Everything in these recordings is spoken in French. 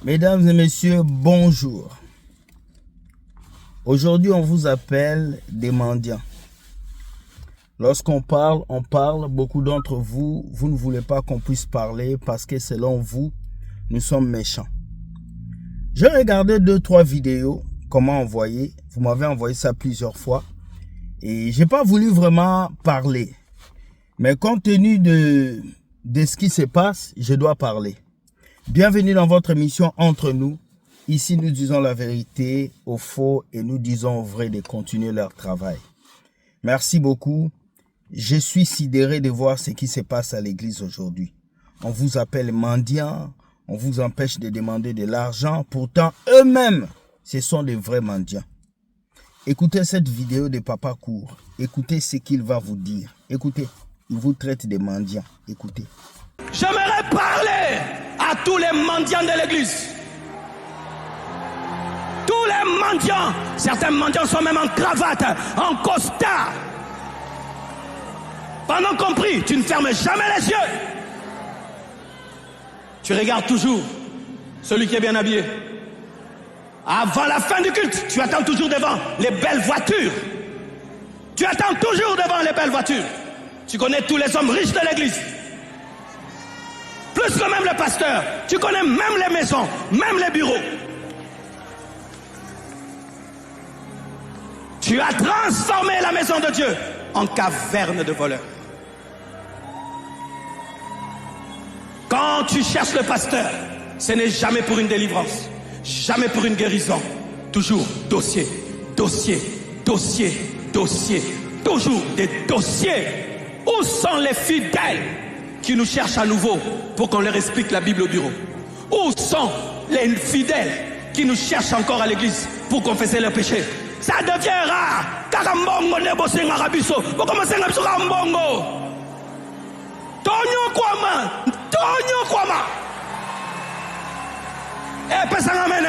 Mesdames et messieurs, bonjour. Aujourd'hui, on vous appelle des mendiants. Lorsqu'on parle, beaucoup d'entre vous, vous ne voulez pas qu'on puisse parler parce que selon vous, nous sommes méchants. J'ai regardé 2-3 vidéos, comment envoyer. Vous m'avez envoyé ça plusieurs fois. Et j'ai pas voulu vraiment parler. Mais compte tenu de ce qui se passe, je dois parler. Bienvenue dans votre émission Entre nous. Ici, nous disons la vérité aux faux et nous disons aux vrais de continuer leur travail. Merci beaucoup. Je suis sidéré de voir ce qui se passe à l'église aujourd'hui. On vous appelle mendiants, on vous empêche de demander de l'argent. Pourtant, eux-mêmes, ce sont des vrais mendiants. Écoutez cette vidéo de Papa Court. Écoutez ce qu'il va vous dire. Écoutez, il vous traite de mendiants. Écoutez. J'aimerais parler à tous les mendiants de l'église. Tous les mendiants. Certains mendiants sont même en cravate, en costard. Pendant compris, tu ne fermes jamais les yeux. Tu regardes toujours celui qui est bien habillé. Avant la fin du culte, tu attends toujours devant les belles voitures. Tu attends toujours devant les belles voitures. Tu connais tous les hommes riches de l'église. Plus que même le pasteur. Tu connais même les maisons, même les bureaux. Tu as transformé la maison de Dieu en caverne de voleurs. Quand tu cherches le pasteur, ce n'est jamais pour une délivrance, jamais pour une guérison. Toujours dossier, dossier, dossier, dossier. Toujours des dossiers. Où sont les fidèles qui nous cherchent à nouveau pour qu'on leur explique la Bible au bureau? Où sont les fidèles qui nous cherchent encore à l'église pour confesser leurs péchés? Ça devient rare. Kakambongo nebo senga rabiso. Pourquoi senga biso kambongo? Tonyo kwama, tonyo kwama. Eh pesanga mene.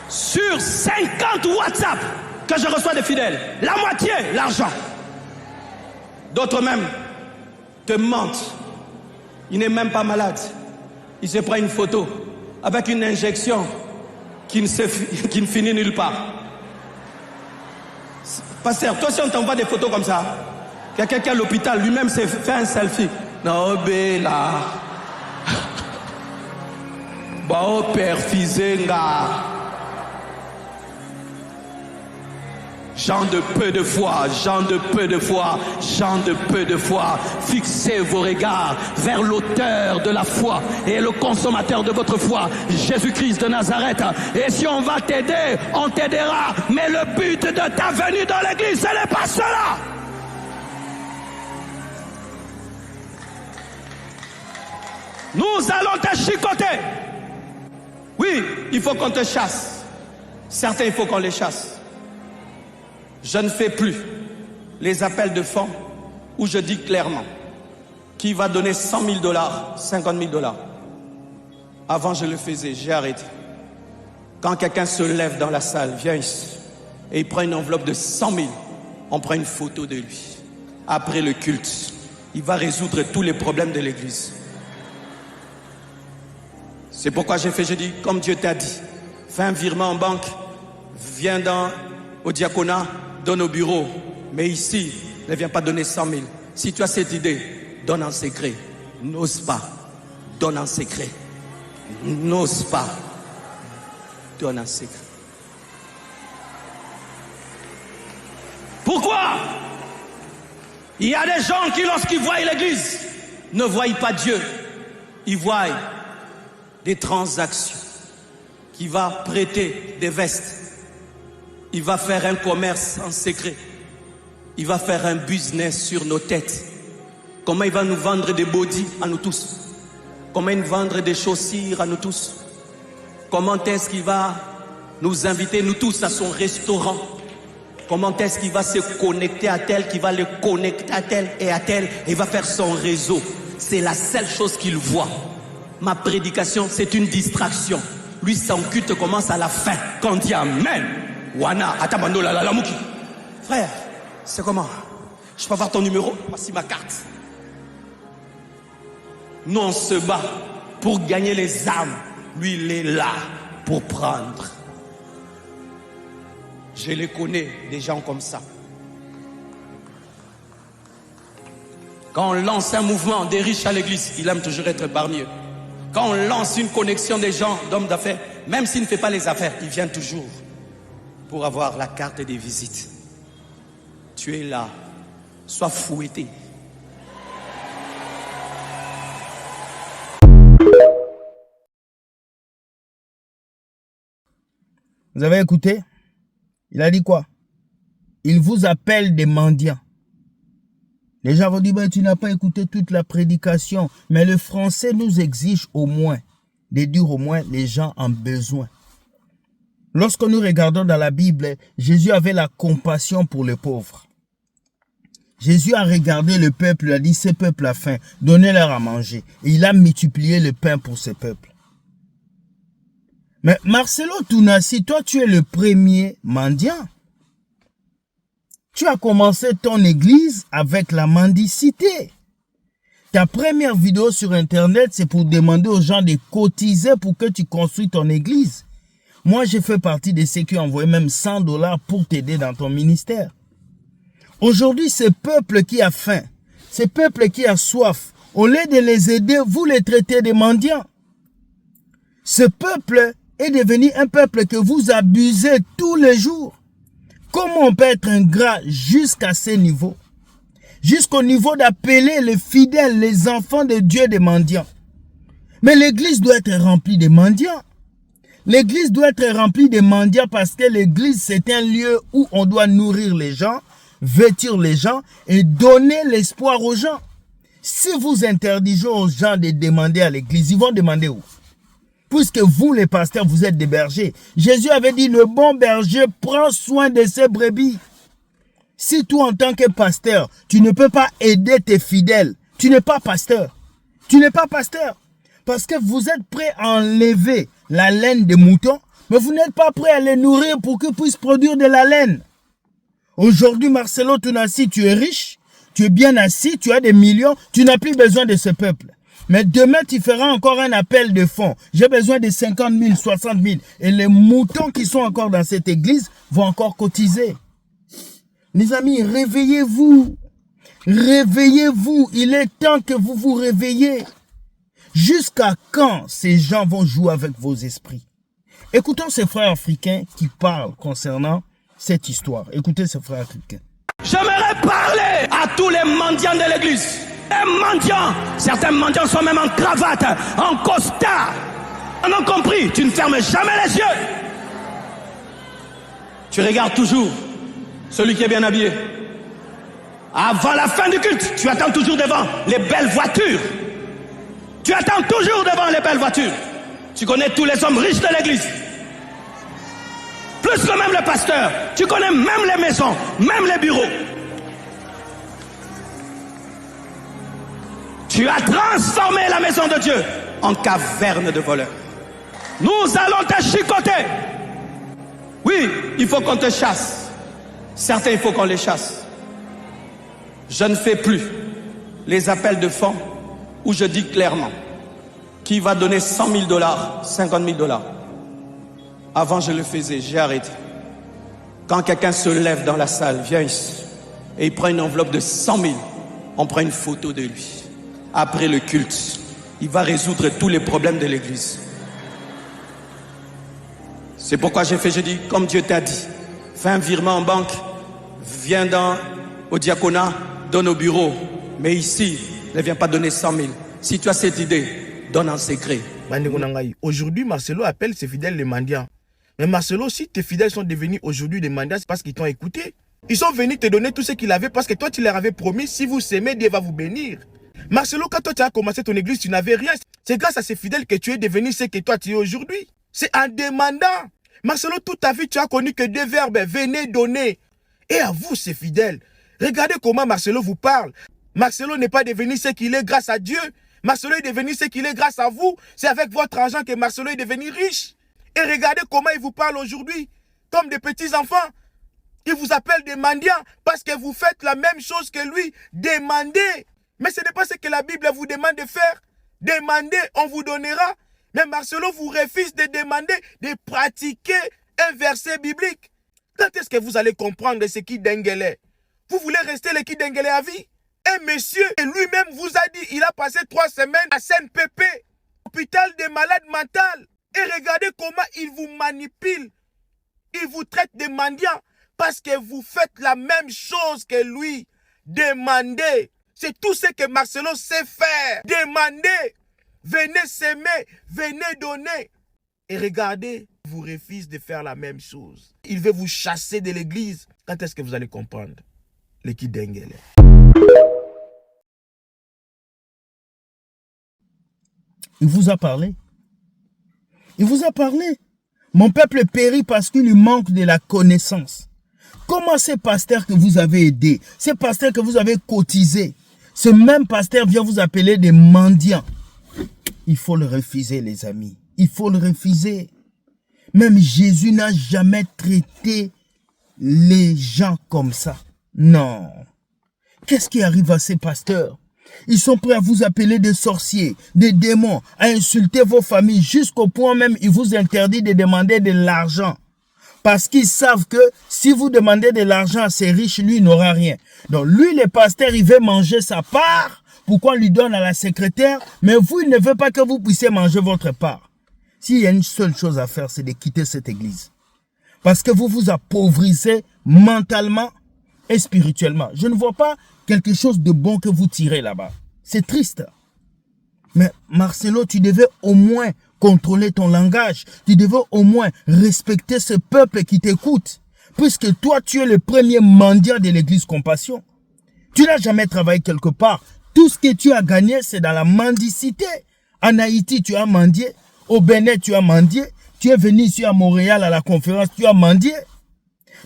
Sur 50 WhatsApp que je reçois des fidèles, la moitié, l'argent. D'autres même te mentent. Il n'est même pas malade. Il se prend une photo avec une injection qui ne finit nulle part. Pasteur, toi si on t'envoie des photos comme ça, quelqu'un qui est à l'hôpital lui-même s'est fait un selfie. Non, là. Bao perfizenga. Gens de peu de foi, gens de peu de foi, gens de peu de foi, fixez vos regards vers l'auteur de la foi et le consommateur de votre foi, Jésus-Christ de Nazareth. Et si on va t'aider, on t'aidera. Mais le but de ta venue dans l'église, ce n'est pas cela. Nous allons te chicoter. Oui, il faut qu'on te chasse. Certains, il faut qu'on les chasse. Je ne fais plus les appels de fonds où je dis clairement qui va donner 100 000 $, 50 000 $. Avant, je le faisais, j'ai arrêté. Quand quelqu'un se lève dans la salle, vient ici, et il prend une enveloppe de 100 000, on prend une photo de lui. Après le culte, il va résoudre tous les problèmes de l'église. C'est pourquoi j'ai dit, comme Dieu t'a dit, fais un virement en banque, viens au diaconat, donne au bureau. Mais ici, ne viens pas donner 100 000. Si tu as cette idée, donne en secret. N'ose pas. Donne en secret. N'ose pas. Donne en secret. Pourquoi? Il y a des gens qui, lorsqu'ils voient l'église, ne voient pas Dieu. Ils voient des transactions. Qui va prêter des vestes. Il va faire un commerce en secret. Il va faire un business sur nos têtes. Comment il va nous vendre des body à nous tous? Comment il va vendre des chaussures à nous tous? Comment est-ce qu'il va nous inviter nous tous à son restaurant? Comment est-ce qu'il va se connecter à tel, qui va le connecter à tel et à tel, et il va faire son réseau? C'est la seule chose qu'il voit. Ma prédication, c'est une distraction. Lui, son culte commence à la fin. Quand on dit Amen. Wana, atamando la muki. Frère, c'est comment? Je peux avoir ton numéro? Voici ma carte. Nous, on se bat pour gagner les âmes. Lui, il est là pour prendre. Je les connais, des gens comme ça. Quand on lance un mouvement des riches à l'église, il aime toujours être parmi eux. Quand on lance une connexion des gens, d'hommes d'affaires, même s'il ne fait pas les affaires, il vient toujours pour avoir la carte des visites. Tu es là, sois fouetté. Vous avez écouté? Il a dit quoi? Il vous appelle des mendiants. Les gens vont dire, ben, tu n'as pas écouté toute la prédication. Mais le français nous exige au moins, de dire au moins les gens en besoin. Lorsque nous regardons dans la Bible, Jésus avait la compassion pour les pauvres. Jésus a regardé le peuple, il a dit, ce peuple a faim, donnez-leur à manger. Et il a multiplié le pain pour ce peuple. Mais Marcelo Tounassi, toi tu es le premier mendiant. Tu as commencé ton église avec la mendicité. Ta première vidéo sur internet, c'est pour demander aux gens de cotiser pour que tu construis ton église. Moi, j'ai fait partie de ceux qui ont envoyé même $100 pour t'aider dans ton ministère. Aujourd'hui, ce peuple qui a faim, ce peuple qui a soif, au lieu de les aider, vous les traitez de mendiants. Ce peuple est devenu un peuple que vous abusez tous les jours. Comment on peut être ingrat jusqu'à ce niveau? Jusqu'au niveau d'appeler les fidèles, les enfants de Dieu des mendiants. Mais l'église doit être remplie de mendiants. L'église doit être remplie de mendiants parce que l'église c'est un lieu où on doit nourrir les gens, vêtir les gens et donner l'espoir aux gens. Si vous interdisez aux gens de demander à l'église, ils vont demander où? Puisque vous, les pasteurs, vous êtes des bergers. Jésus avait dit, le bon berger prend soin de ses brebis. Si toi, en tant que pasteur, tu ne peux pas aider tes fidèles, tu n'es pas pasteur. Tu n'es pas pasteur. Parce que vous êtes prêt à enlever la laine des moutons, mais vous n'êtes pas prêt à les nourrir pour qu'ils puissent produire de la laine. Aujourd'hui, Marcelo Tounassi, tu es riche, tu es bien assis, tu as des millions, tu n'as plus besoin de ce peuple. Mais demain, tu feras encore un appel de fonds. J'ai besoin de 50 000, 60 000. Et les moutons qui sont encore dans cette église vont encore cotiser. Les amis, réveillez-vous. Réveillez-vous. Il est temps que vous vous réveillez. Jusqu'à quand ces gens vont jouer avec vos esprits? Écoutons ces frères africains qui parlent concernant cette histoire. Écoutez ces frères africains. J'aimerais parler à tous les mendiants de l'église. Les mendiants, certains mendiants sont même en cravate, en costard. On a compris, tu ne fermes jamais les yeux. Tu regardes toujours celui qui est bien habillé. Avant la fin du culte, tu attends toujours devant les belles voitures. Tu attends toujours devant les belles voitures. Tu connais tous les hommes riches de l'église. Plus que même le pasteur. Tu connais même les maisons, même les bureaux. Tu as transformé la maison de Dieu en caverne de voleurs. Nous allons te chicoter. Oui, il faut qu'on te chasse. Certains, il faut qu'on les chasse. Je ne fais plus les appels de fonds où je dis clairement qui va donner 100 000 $, 50 000 $. Avant, je le faisais, j'ai arrêté. Quand quelqu'un se lève dans la salle, vient ici, et il prend une enveloppe de 100 000, on prend une photo de lui. Après le culte, il va résoudre tous les problèmes de l'église. C'est pourquoi j'ai dit, comme Dieu t'a dit, fais un virement en banque, viens au diaconat, donne au bureau. Mais ici, ne viens pas donner 100 000. Si tu as cette idée, donne en secret. Aujourd'hui, Marcelo appelle ses fidèles les mendiants. Mais Marcelo, si tes fidèles sont devenus aujourd'hui des mendiants, c'est parce qu'ils t'ont écouté. Ils sont venus te donner tout ce qu'ils avaient parce que toi, tu leur avais promis, si vous s'aimez, Dieu va vous bénir. Marcelo, quand toi tu as commencé ton église, tu n'avais rien. C'est grâce à ces fidèles que tu es devenu ce que toi tu es aujourd'hui. C'est en demandant. Marcelo, toute ta vie, tu as connu que deux verbes, venez, donner. Et à vous, ces fidèles, regardez comment Marcelo vous parle. Marcelo n'est pas devenu ce qu'il est grâce à Dieu. Marcelo est devenu ce qu'il est grâce à vous. C'est avec votre argent que Marcelo est devenu riche. Et regardez comment il vous parle aujourd'hui, comme des petits enfants. Il vous appelle des mendiants parce que vous faites la même chose que lui. Demandez. Mais ce n'est pas ce que la Bible vous demande de faire. Demandez, on vous donnera. Mais Marcelo vous refuse de demander, de pratiquer un verset biblique. Quand est-ce que vous allez comprendre ce qui Dengele? Vous voulez rester le qui Dengele à vie? Un monsieur lui-même vous a dit, il a passé 3 semaines à CNPP, hôpital des malades mentaux. Et regardez comment il vous manipule. Il vous traite de mendiant parce que vous faites la même chose que lui. Demandez. C'est tout ce que Marcelo sait faire. Demandez. Venez s'aimer. Venez donner. Et regardez, il vous refuse de faire la même chose. Il veut vous chasser de l'église. Quand est-ce que vous allez comprendre? Le qui Dengele. Il vous a parlé. Il vous a parlé. Mon peuple périt parce qu'il lui manque de la connaissance. Comment ces pasteurs que vous avez aidés, ces pasteurs que vous avez cotisés, ce même pasteur vient vous appeler des mendiants. Il faut le refuser, les amis. Il faut le refuser. Même Jésus n'a jamais traité les gens comme ça. Non. Qu'est-ce qui arrive à ces pasteurs? Ils sont prêts à vous appeler des sorciers, des démons, à insulter vos familles, jusqu'au point même ils vous interdisent de demander de l'argent. Parce qu'ils savent que si vous demandez de l'argent à ces riches, lui, il n'aura rien. Donc lui, le pasteur, il veut manger sa part. Pourquoi on lui donne à la secrétaire? Mais vous, il ne veut pas que vous puissiez manger votre part. S'il y a une seule chose à faire, c'est de quitter cette église. Parce que vous vous appauvrissez mentalement et spirituellement. Je ne vois pas quelque chose de bon que vous tirez là-bas. C'est triste. Mais Marcelo, tu devais au moins contrôler ton langage. Tu devais au moins respecter ce peuple qui t'écoute. Puisque toi, tu es le premier mendiant de l'église Compassion. Tu n'as jamais travaillé quelque part. Tout ce que tu as gagné, c'est dans la mendicité. En Haïti, tu as mendié. Au Bénin, tu as mendié. Tu es venu ici à Montréal à la conférence, tu as mendié.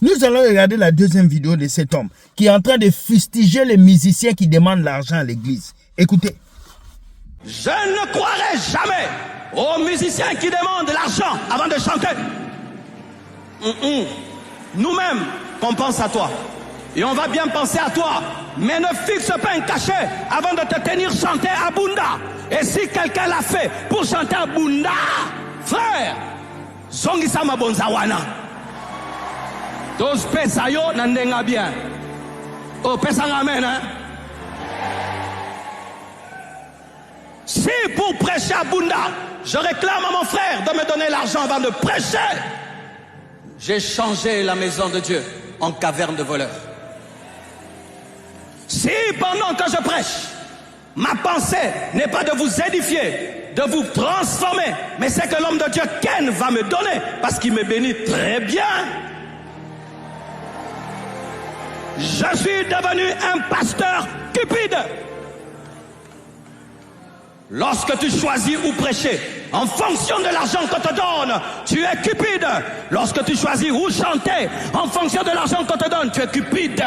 Nous allons regarder la deuxième vidéo de cet homme qui est en train de fustiger les musiciens qui demandent l'argent à l'église. Écoutez. Je ne croirai jamais aux musiciens qui demandent l'argent avant de chanter. Nous-mêmes, on pense à toi. Et on va bien penser à toi. Mais ne fixe pas un cachet avant de te tenir chanter à Bunda. Et si quelqu'un l'a fait pour chanter à Bunda, frère, Zongisa Mabonzawana. Tous pesayo nandenga bien. Oh, pesanga amen, hein? Si pour prêcher à Bunda, je réclame à mon frère de me donner l'argent avant de prêcher, j'ai changé la maison de Dieu en caverne de voleurs. Si pendant que je prêche, ma pensée n'est pas de vous édifier, de vous transformer, mais c'est que l'homme de Dieu, Ken, va me donner, parce qu'il me bénit très bien. Je suis devenu un pasteur cupide. Lorsque tu choisis où prêcher, en fonction de l'argent qu'on te donne, tu es cupide. Lorsque tu choisis où chanter, en fonction de l'argent qu'on te donne, tu es cupide.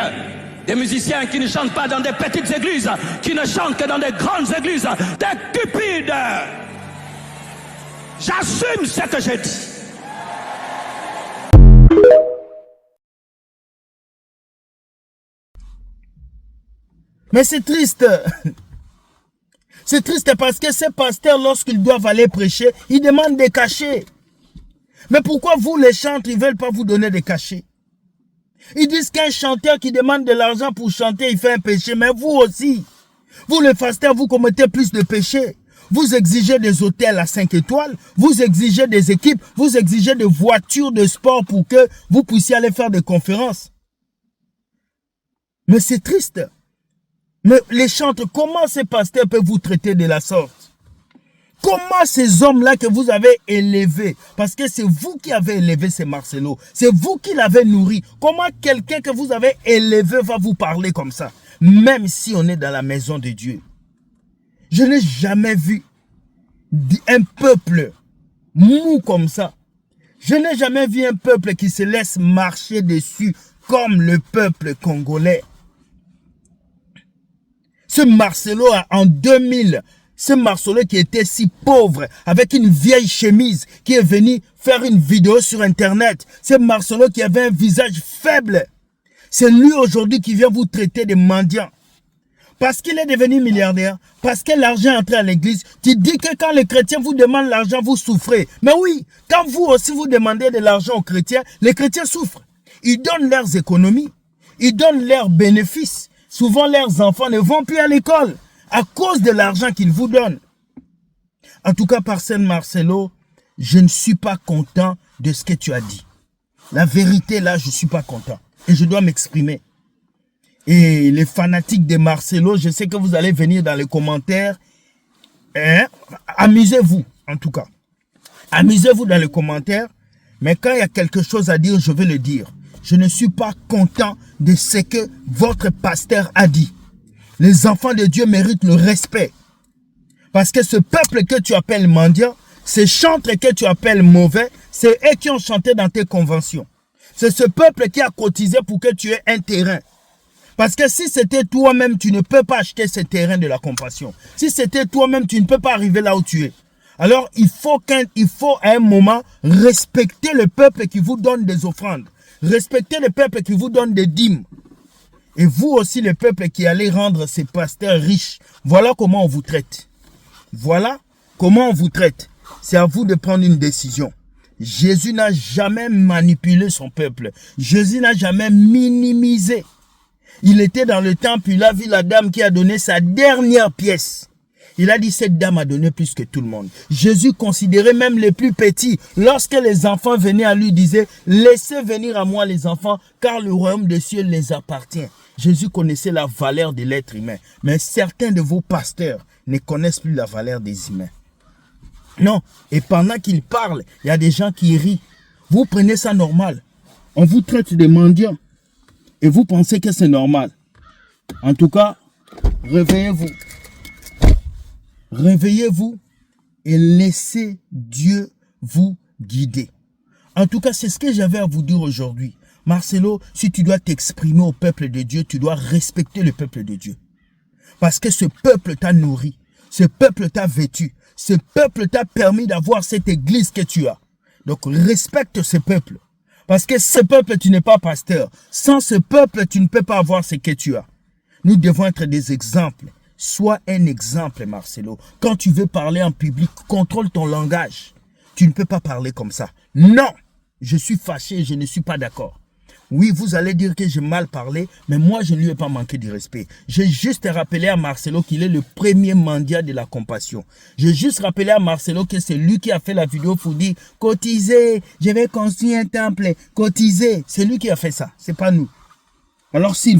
Des musiciens qui ne chantent pas dans des petites églises, qui ne chantent que dans des grandes églises, des cupides. J'assume ce que j'ai dit. Mais c'est triste. C'est triste parce que ces pasteurs, lorsqu'ils doivent aller prêcher, ils demandent des cachets. Mais pourquoi vous, les chantres, ils ne veulent pas vous donner des cachets? Ils disent qu'un chanteur qui demande de l'argent pour chanter, il fait un péché. Mais vous aussi, vous les pasteurs, vous commettez plus de péchés. Vous exigez des hôtels à 5 étoiles, vous exigez des équipes, vous exigez des voitures de sport pour que vous puissiez aller faire des conférences. Mais c'est triste. Mais les chantres, comment ces pasteurs peuvent vous traiter de la sorte? Comment ces hommes-là que vous avez élevés, parce que c'est vous qui avez élevé ces Marcelo, c'est vous qui l'avez nourri, comment quelqu'un que vous avez élevé va vous parler comme ça, même si on est dans la maison de Dieu? Je n'ai jamais vu un peuple mou comme ça. Je n'ai jamais vu un peuple qui se laisse marcher dessus comme le peuple congolais. Ce Marcelo en 2000, ce Marcelo qui était si pauvre, avec une vieille chemise, qui est venu faire une vidéo sur internet. Ce Marcelo qui avait un visage faible. C'est lui aujourd'hui qui vient vous traiter de mendiant. Parce qu'il est devenu milliardaire, parce que l'argent est entré à l'église. Tu dis que quand les chrétiens vous demandent l'argent, vous souffrez. Mais oui, quand vous aussi vous demandez de l'argent aux chrétiens, les chrétiens souffrent. Ils donnent leurs économies, ils donnent leurs bénéfices. Souvent, leurs enfants ne vont plus à l'école à cause de l'argent qu'ils vous donnent. En tout cas, Parcelle Marcelo, je ne suis pas content de ce que tu as dit. La vérité, là, je ne suis pas content. Et je dois m'exprimer. Et les fanatiques de Marcelo, je sais que vous allez venir dans les commentaires. Hein? Amusez-vous, en tout cas. Amusez-vous dans les commentaires. Mais quand il y a quelque chose à dire, je vais le dire. Je ne suis pas content de ce que votre pasteur a dit. Les enfants de Dieu méritent le respect. Parce que ce peuple que tu appelles mendiant, ces chantres que tu appelles mauvais, c'est eux qui ont chanté dans tes conventions. C'est ce peuple qui a cotisé pour que tu aies un terrain. Parce que si c'était toi-même, tu ne peux pas acheter ce terrain de la compassion. Si c'était toi-même, tu ne peux pas arriver là où tu es. Alors, il faut à un moment respecter le peuple qui vous donne des offrandes. Respectez le peuple qui vous donne des dîmes. Et vous aussi, le peuple qui allez rendre ces pasteurs riches. Voilà comment on vous traite. Voilà comment on vous traite. C'est à vous de prendre une décision. Jésus n'a jamais manipulé son peuple. Jésus n'a jamais minimisé. Il était dans le temple, il a vu la dame qui a donné sa dernière pièce. Il a dit, cette dame a donné plus que tout le monde. Jésus considérait même les plus petits. Lorsque les enfants venaient à lui, il disait, laissez venir à moi les enfants, car le royaume des cieux les appartient. Jésus connaissait la valeur de l'être humain. Mais certains de vos pasteurs ne connaissent plus la valeur des humains. Non. Et pendant qu'il parle, il y a des gens qui rient. Vous prenez ça normal. On vous traite de mendiants. Et vous pensez que c'est normal. En tout cas, réveillez-vous. Réveillez-vous et laissez Dieu vous guider. En tout cas, c'est ce que j'avais à vous dire aujourd'hui. Marcelo, si tu dois t'exprimer au peuple de Dieu, tu dois respecter le peuple de Dieu. Parce que ce peuple t'a nourri. Ce peuple t'a vêtu. Ce peuple t'a permis d'avoir cette église que tu as. Donc, respecte ce peuple. Parce que ce peuple, tu n'es pas pasteur. Sans ce peuple, tu ne peux pas avoir ce que tu as. Nous devons être des exemples. Sois un exemple, Marcelo. Quand tu veux parler en public, contrôle ton langage. Tu ne peux pas parler comme ça. Non, je suis fâché, je ne suis pas d'accord. Oui, vous allez dire que j'ai mal parlé, mais moi, je ne lui ai pas manqué de respect. J'ai juste rappelé à Marcelo qu'il est le premier mendiant de la compassion. J'ai juste rappelé à Marcelo que c'est lui qui a fait la vidéo pour dire « Cotisez, je vais construire un temple, cotisez ». C'est lui qui a fait ça, c'est pas nous. Alors, s'il